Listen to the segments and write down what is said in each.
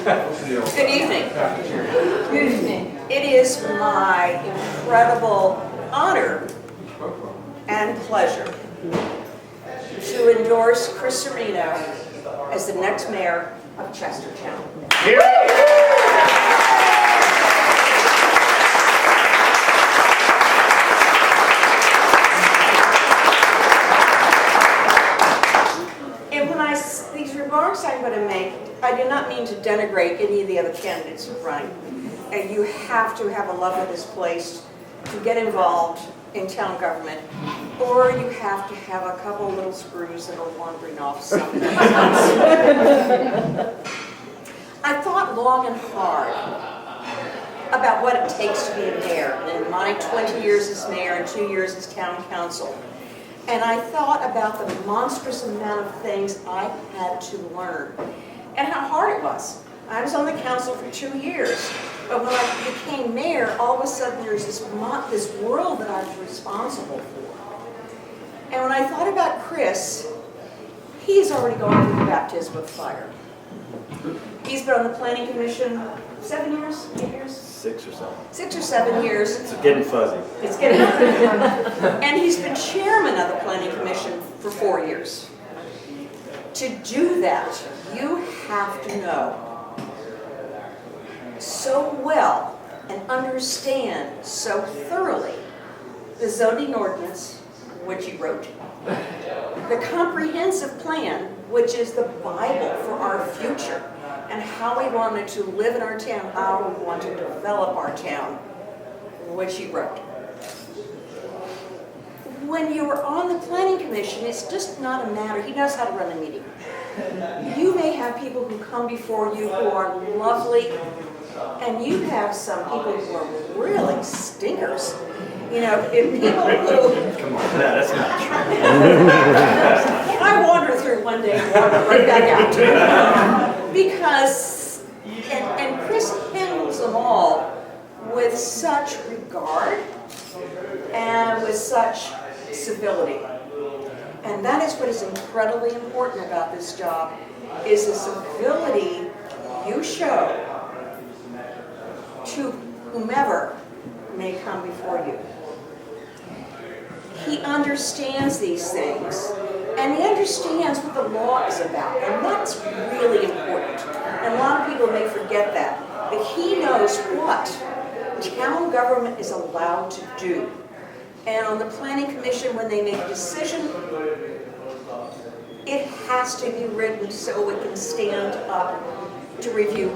Good evening. Good evening. It is my incredible honor and pleasure to endorse Chris Cerino as the next mayor of Chestertown. These remarks I'm going to make, I do not mean to denigrate any of the other candidates who run. And you have to have a love for this place to get involved in town government, or you have to have a couple little screws that are wandering off something. I thought long and hard about what it takes to be a mayor in my 20 years as mayor and 2 years as town council. And I thought about the monstrous amount of things I had to learn and how hard it was. I was on the council for 2 years, but when I became mayor, all of a sudden there's this world that I was responsible for. And when I thought about Chris, he's already gone through the baptism of fire. He's been on the planning commission 7 years, 8 years? 6 or 7. 6 or 7 years. It's getting fuzzy. It's getting fuzzy. And he's been chairman of the planning commission for 4 years. To do that, you have to know so well and understand so thoroughly the zoning ordinance, which he wrote, the comprehensive plan, which is the Bible for our future, and how we wanted to live in our town, how we want to develop our town, which he wrote. When you were on the planning commission, it's just not a matter, he knows how to run a meeting. You may have people who come before you who are lovely, and you have some people who are really stinkers. You know, if people who... Come on, that's not true. I wandered through one day and wandered right back out. Because, and Chris handles them all with such regard and with such civility. And that is what is incredibly important about this job, is the civility you show to whomever may come before you. He understands these things, and he understands what the law is about, and that's really important. And a lot of people may forget that, but he knows what town government is allowed to do. And on the planning commission, when they make a decision, it has to be written so it can stand up to review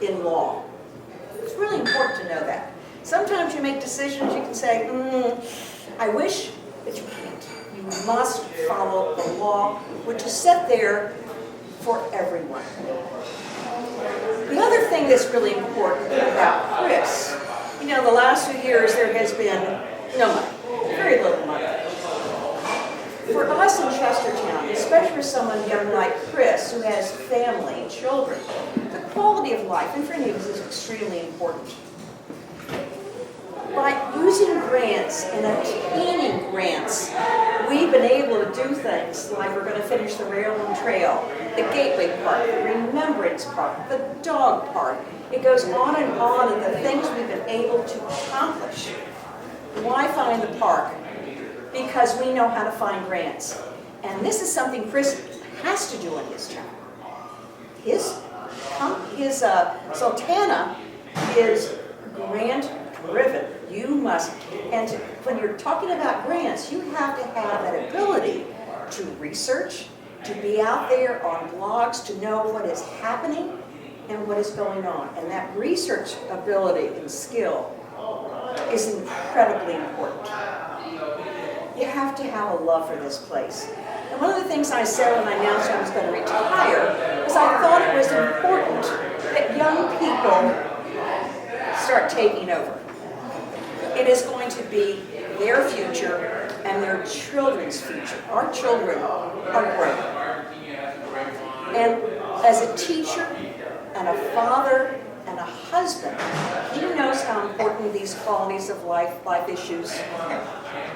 in law. It's really important to know that. Sometimes you make decisions, you can say, I wish, but you can't. You must follow the law, which is set there for everyone. The other thing that's really important about Chris, you know, the last few years there has been no money, very little money. For us in Chestertown, especially for someone young like Chris, who has family and children, the quality of life, and for me, this is extremely important. By using grants and obtaining grants, we've been able to do things like we're going to finish the Railroad Trail, the Gateway Park, the Remembrance Park, the Dog Park. It goes on and the things we've been able to accomplish. Why find the park? Because we know how to find grants. And this is something Chris has to do in his town. His Sultana is grant-driven. You must, and when you're talking about grants, you have to have that ability to research, to be out there on blogs, to know what is happening and what is going on. And that research ability and skill is incredibly important. You have to have a love for this place. And one of the things I said when I announced I was going to retire was I thought it was important that young people start taking over. It is going to be their future and their children's future. Our children are great. And as a teacher and a father and a husband, he knows how important these qualities of life issues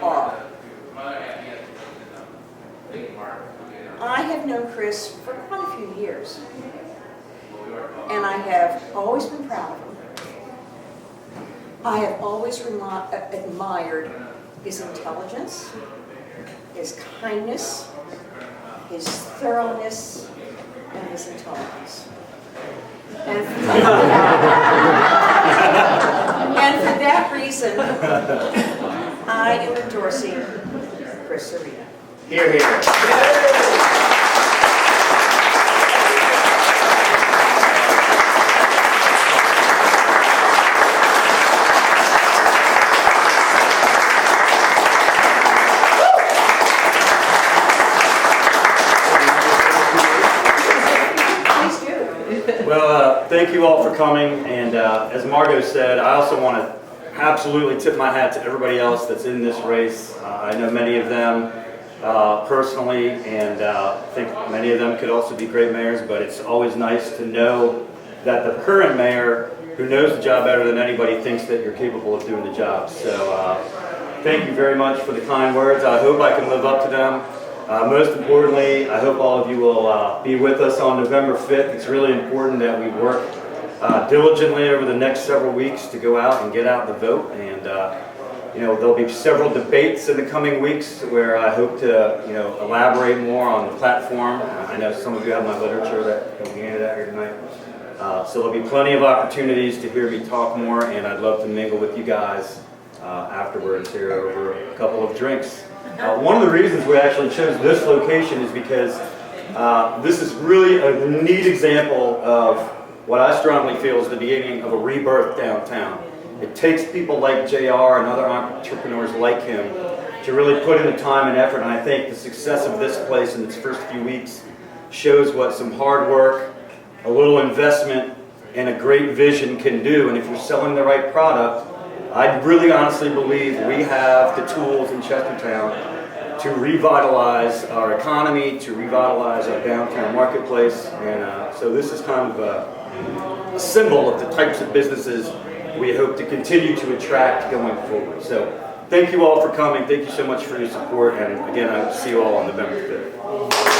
are. I have known Chris for quite a few years, and I have always been proud of him. I have always admired his intelligence, his kindness, his thoroughness, and his intelligence. And for that reason, I am endorsing Chris Cerino. Here, here. Well, thank you all for coming, and as Margo said, I also want to absolutely tip my hat to everybody else that's in this race. I know many of them personally, and I think many of them could also be great mayors, but it's always nice to know that the current mayor, who knows the job better than anybody, thinks that you're capable of doing the job. So thank you very much for the kind words. I hope I can live up to them. Most importantly, I hope all of you will be with us on November 5th. It's really important that we work diligently over the next several weeks to go out and get out the vote. And there'll be several debates in the coming weeks where I hope to elaborate more on the platform. I know some of you have my literature that will be handed out here tonight. So there'll be plenty of opportunities to hear me talk more, and I'd love to mingle with you guys afterwards here over a couple of drinks. One of the reasons we actually chose this location is because this is really a neat example of what I strongly feel is the beginning of a rebirth downtown. It takes people like JR and other entrepreneurs like him to really put in the time and effort, and I think the success of this place in its first few weeks shows what some hard work, a little investment, and a great vision can do. And if you're selling the right product, I really honestly believe we have the tools in Chestertown to revitalize our economy, to revitalize our downtown marketplace, and so this is kind of a symbol of the types of businesses we hope to continue to attract going forward. So thank you all for coming. Thank you so much for your support, and again, I will see you all on November 5th.